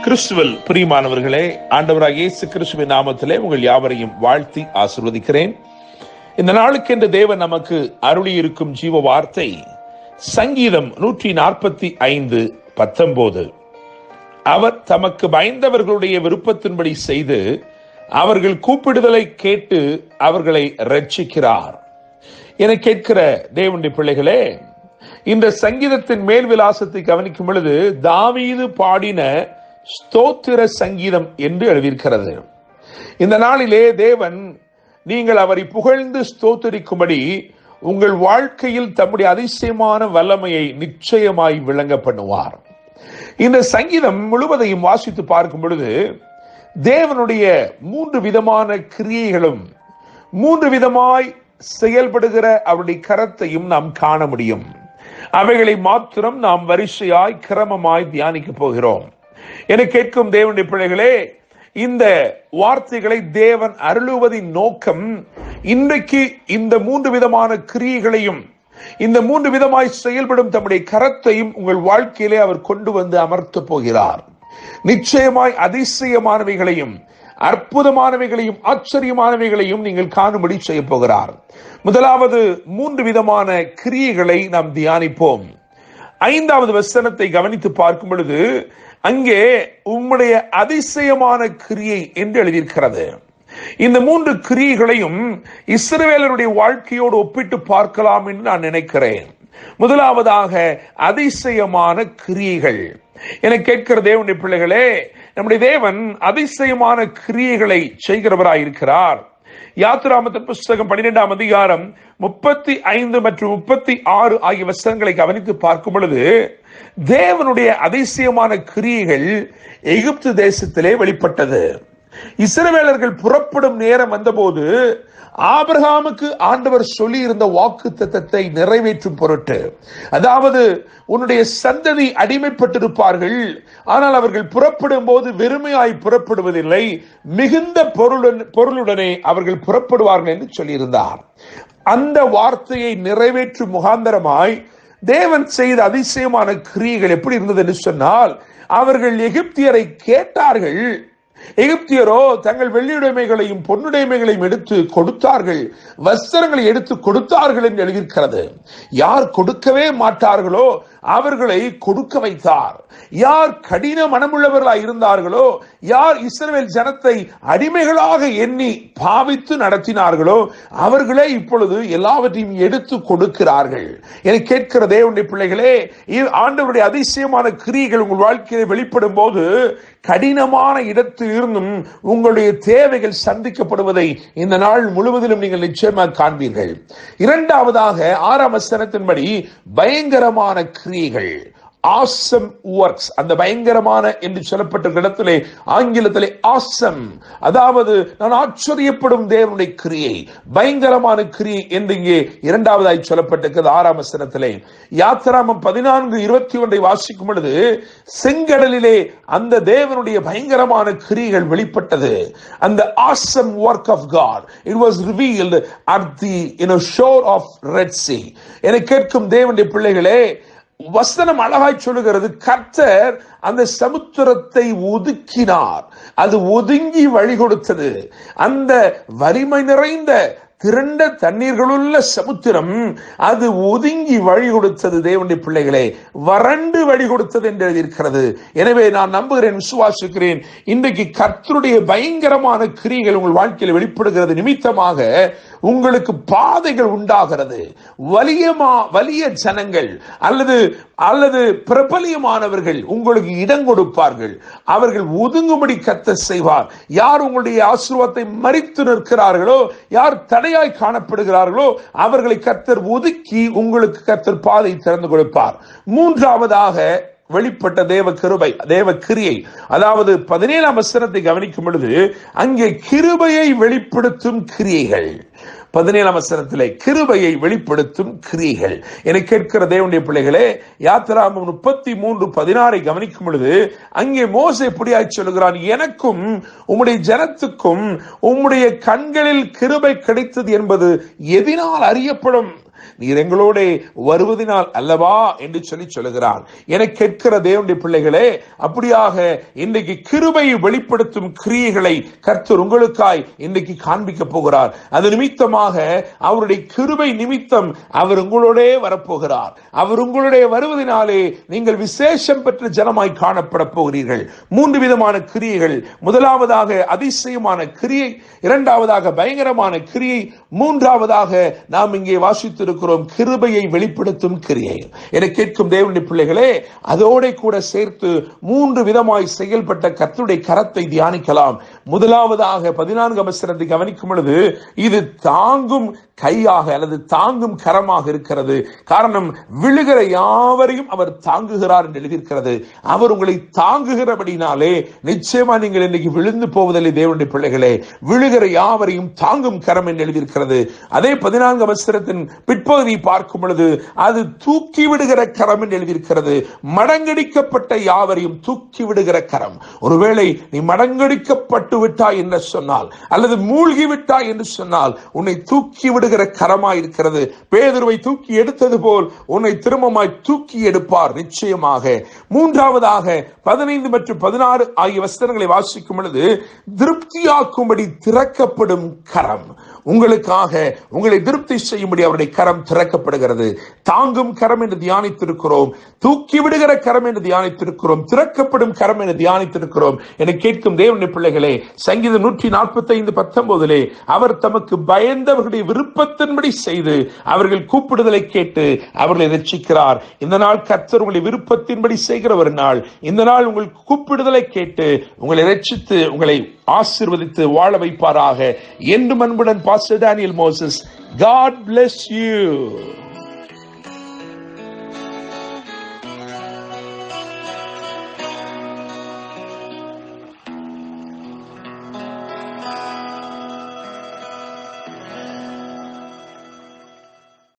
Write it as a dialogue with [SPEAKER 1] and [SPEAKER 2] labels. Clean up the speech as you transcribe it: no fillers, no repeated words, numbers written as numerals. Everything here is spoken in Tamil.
[SPEAKER 1] கிறிஸ்துவில் பிரியமானவர்களே, ஆண்டவராகிய இயேசு கிறிஸ்துவின் நாமத்திலே உங்கள் யாவரையும் வாழ்த்தி ஆசீர்வதிக்கிறேன். இந்த நாளுக்கென்று தேவன் நமக்கு அருளி இருக்கும் ஜீவ வார்த்தை சங்கீதம் 145:19. அவர் தமக்கு பயந்தவர்களுடைய விருப்பத்தின்படி செய்து அவர்கள் கூப்பிடுதலை கேட்டு அவர்களை ரட்சிக்கிறார் என கேட்கிற தேவனுடைய பிள்ளைகளே, இந்த சங்கீதத்தின் மேல் விலாசத்தை கவனிக்கும் பொழுது தாவீது பாடின ஸ்தோத்திர சங்கீதம் என்று எழுதியிருக்கிறது. இந்த நாளிலே தேவன் நீங்கள் அவரை புகழ்ந்து ஸ்தோத்திரிக்கும்படி உங்கள் வாழ்க்கையில் தம்முடைய அதிசயமான வல்லமையை நிச்சயமாய் விளங்க பண்ணுவார். இந்த சங்கீதம் முழுவதையும் வாசித்து பார்க்கும் பொழுது தேவனுடைய 3 விதமான கிரியைகளும் 3 விதமாய் செயல்படுகிற அவருடைய கரத்தையும் நாம் காண முடியும். அவைகளை மாத்திரம் நாம் வரிசையாய் கிரமமாய் தியானிக்க போகிறோம். என கேட்கும் தேவனுடைய பிள்ளைகளே, இந்த வார்த்தைகளை தேவன் அருளுவதின் நோக்கம் இன்றைக்கு இந்த 3 விதமான கிரியைகளையும் இந்த 3 விதமாய் செயல்படும் தம்முடைய கரத்தையும் உங்கள் வாழ்க்கையிலே அவர் கொண்டு வந்து அமர்த்த போகிறார். நிச்சயமாய் அதிசயமானவைகளையும் அற்புதமானவைகளையும் ஆச்சரியமானவைகளையும் நீங்கள் காணும்படி செய்ய போகிறார். முதலாவது 3 விதமான கிரியைகளை நாம் தியானிப்போம். 5வது வசனத்தை கவனித்து பார்க்கும் பொழுது அங்கே உம்முடைய அதிசயமான கிரியை என்று எழுதியிருக்கிறது. இந்த 3 கிரியைகளையும் இஸ்ரவேலருடைய வாழ்க்கையோடு ஒப்பிட்டு பார்க்கலாம் என்று நான் நினைக்கிறேன். முதலாவதாக அதிசயமான கிரியைகள் என கேட்கிற தேவனுடைய பிள்ளைகளே, நம்முடைய தேவன் அதிசயமான கிரியைகளை செய்கிறவராய் இருக்கிறார். யாத்திராமத்தின் புஸ்தகம் 12ஆம் அதிகாரம் 35 மற்றும் 36 ஆகிய வசனங்களை கவனித்து பார்க்கும் பொழுது தேவனுடைய அதிசயமான கிரியைகள் எகிப்து தேசத்திலே வெளிப்பட்டது. இஸ்ரவேலர்கள் புறப்படும் நேரம் வந்தபோது ஆபிரகாமுக்கு ஆண்டவர் சொல்லி இருந்த வாக்கு தத்தத்தை நிறைவேற்றும் பொருட்டு, அதாவது உன்னுடைய சந்ததி அடிமைப்பட்டிருப்பார்கள், ஆனால் அவர்கள் புறப்படும் போது வெறுமையாய் புறப்படுவதில்லை, மிகுந்த பொருளுடனே அவர்கள் புறப்படுவார்கள் என்று சொல்லியிருந்தார். அந்த வார்த்தையை நிறைவேற்றும் முகாந்தரமாய் தேவன் செய்த அதிசயமான கிரியைகள் எப்படி இருந்தது என்று சொன்னால், அவர்கள் எகிப்தியரை கேட்டார்கள். எகிப்தியரோ தங்கள் வெள்ளியுடைமைகளையும் பொன்னுடைமைகளையும் எடுத்து கொடுத்தார்கள், வஸ்திரங்களை எடுத்து கொடுத்தார்கள் என்று எழுதியிருக்கிறது. யார் கொடுக்கவே மாட்டார்களோ அவர்களை கொடுக்க வைத்தார். யார் கடின மனமுள்ளவர்களாய் இருந்தார்களோ, யார் இஸ்ரவேல் ஜனத்தை அடிமைகளாக எண்ணி பாவித்து நடத்தினார்களோ அவர்களே இப்பொழுது எல்லாவற்றையும் எடுத்து கொடுக்கிறார்கள். என கேட்கிற தேவனுடைய பிள்ளைகளே, ஆண்டவருடைய அதிசயமான கிரியைகள் உங்கள் வாழ்க்கையை வெளிப்படும் போது கடினமான இடத்தில் இருந்தும் உங்களுடைய தேவைகள் சந்திக்கப்படுவதை இந்த நாள் முழுவதிலும் நீங்கள் நிச்சயமாக காண்பீர்கள். 2வதாக 6ஆம் வசனத்தின்படி பயங்கரமான கிரியைகள், awesome works, அந்த பயங்கரமான என்று சொல்லப்பட்ட இடத்திலே ஆங்கிலத்திலே awesome, அதாவது நான் ஆச்சரியப்படும் தேவனுடைய கிரியை, பயங்கரமான கிரியை என்று இங்கே 2வதாய் சொல்லப்பட்டிருக்கிறது 6ஆம் வசனத்திலே. யாத்திராமம் 14:21 வாசிக்கும் பொழுது செங்கடலிலே அந்த தேவனுடைய பயங்கரமான கிரியைகள் வெளிப்பட்டது. அந்த awesome work of God, it was revealed at the shore of Red Sea. என கேட்கும் தேவனுடைய பிள்ளைகளே, வசனம் அழகாய் சொல்லுகிறது, கர்த்தர் அந்த சமுத்திரத்தை ஒதுக்கினார், அது ஒதுங்கி வழி கொடுத்தது. அந்த வலிமை நிறைந்த திரண்ட தண்ணீர்களுள்ள சமுத்திரம் அது ஒதுங்கி வழி கொடுத்தது. தேவனுடைய பிள்ளைகளே, வறண்டு வழி கொடுத்தது என்று எழுதியிருக்கிறது. எனவே நான் நம்புகிறேன், விசுவாசிக்கிறேன், இன்றைக்கு கர்த்தருடைய பயங்கரமான கிரியைகள் உங்கள் வாழ்க்கையில் வெளிப்படுகிறது நிமித்தமாக உங்களுக்கு பாதைகள் உண்டாகிறது. வலிய ஜனங்கள் அல்லது பிரபலியமானவர்கள் உங்களுக்கு இடம் கொடுப்பார்கள். அவர்கள் ஒதுங்கும்படி கர்த்தர் செய்வார். யார் உங்களுடைய ஆசீர்வாதத்தை மறித்து நிற்கிறார்களோ, யார் தடையாய் காணப்படுகிறார்களோ அவர்களை கர்த்தர் ஒதுக்கி உங்களுக்கு கர்த்தர் பாதை திறந்து கொடுப்பார். 3வதாக வெளிப்பட்ட தேவ கிரியை, அதாவது 17ஆம் வசனத்தை கவனிக்கும் பொழுது அங்கே கிருபையை வெளிப்படுத்தும் கிரியைகள். 17ஆம் வசனத்திலே கிருபையை வெளிப்படுத்தும் கிரியைகள் என கேட்கிற தேவனுடைய பிள்ளைகளே, யாத்திராகமம் 33:16 கவனிக்கும் பொழுது அங்கே மோசே இப்படியாய் சொல்லுகிறான், எனக்கும் உம்முடைய ஜனத்துக்கும் உம்முடைய கண்களில் கிருபை கிடைத்தது என்பது எதினால் அறியப்படும்? நீர் எங்களோட வருவதனால் அல்லவா என்று சொல்லுகிறார். என கேட்கிற தேவனுடைய பிள்ளைகளே, அப்படியாக இன்றைக்கு கிருபையை வெளிப்படுத்தும் கிரியைகளை கர்த்தர் உங்களுக்காய் இன்றைக்கு காண்பிக்க போகிறார். அது நிமித்தமாக அவருடைய கிருபை நிமித்தம் அவர் உங்களோட வரப்போகிறார். அவர் உங்களுடைய வருவதனாலே நீங்கள் விசேஷம் பெற்ற ஜனமாய் காணப்பட போகிறீர்கள். 3 விதமான கிரியைகள். முதலாவதாக அதிசயமான கிரியை, இரண்டாவதாக பயங்கரமான கிரியை, மூன்றாவதாக நாம் இங்கே வாசித்திருக்கிறோம் கிருபையை வெளிப்படுத்தும் கிரியை. என கேட்கும் தேவனுடைய பிள்ளைகளே, அதோட கூட சேர்த்து 3 விதமாய் செயல்பட்ட கர்த்தருடைய கரத்தை தியானிக்கலாம். முதலாவதாக 14ஆம் வசனத்தை கவனிக்கும் பொழுது, இது தாங்கும் கையாக அல்லது தாங்கும் கரமாக இருக்கிறது. காரணம், விழுகிற யாவரையும் அவர் தாங்குகிறார் என்று எழுதியிருக்கிறது. அவர் உங்களை தாங்குகிறபடினாலே நிச்சயமா நீங்கள் இன்னைக்கு விழுந்து போவதில்லை. தேவனுடைய பிள்ளைகளே, விழுகிற யாவரையும் தாங்கும் கரம் என்று எழுதியிருக்கிறது. அதே 14ஆம் வசனத்தின் பிற்பகுதியை பார்க்கும் பொழுது, அது தூக்கி விடுகிற கரம் என்று எழுதியிருக்கிறது. மடங்கடிக்கப்பட்ட யாவரையும் தூக்கி விடுகிற கரம். ஒருவேளை நீ மடங்கடிக்கப்பட்டு விட்டாய் என்று சொன்னால், அல்லது மூழ்கி விட்டாய் என்று சொன்னால், உன்னை தூக்கி விடுகிற கரமாய் இருக்கிறது. பேதுருவை தூக்கி எடுத்தது போல் உன்னை திரும்பமாய் தூக்கி எடுப்பார் நிச்சயமாக. மூன்றாவதாக 15 மற்றும் 16 ஆகிய வசனங்களை வாசிக்கும் பொழுது, திருப்தியாக்கும்படி திறக்கப்படும் கரம். உங்களுக்காக உங்களை திருப்தி செய்யும்படி அவருடைய கரம் திறக்கப்படுகிறது. தாங்கும் கரம் என்று தியானித்திருக்கிறோம், தூக்கி விடுகிற கரம் என்று தியானித்திருக்கிறோம், திறக்கப்படும் கரம் என்று தியானித்திருக்கிறோம். என கேட்கும் தேவனுடைய பிள்ளைகளே, சங்கீதம் 145:19 அவர் தமக்கு பயந்தவர்களுடைய விருப்பத்தின்படி செய்து அவர்கள் கூப்பிடுதலை கேட்டு அவர்களை ரட்சிக்கிறார். இந்த நாள் கர்த்தர் உங்களை விருப்பத்தின்படி செய்கிற ஒரு நாள். இந்த நாள் உங்கள் கூப்பிடுதலை கேட்டு உங்களை ரட்சித்து உங்களை ஆசீர்வதித்து வாழ வைப்பாராக. என்று அன்புடன் pastor Daniel Moses. God bless you.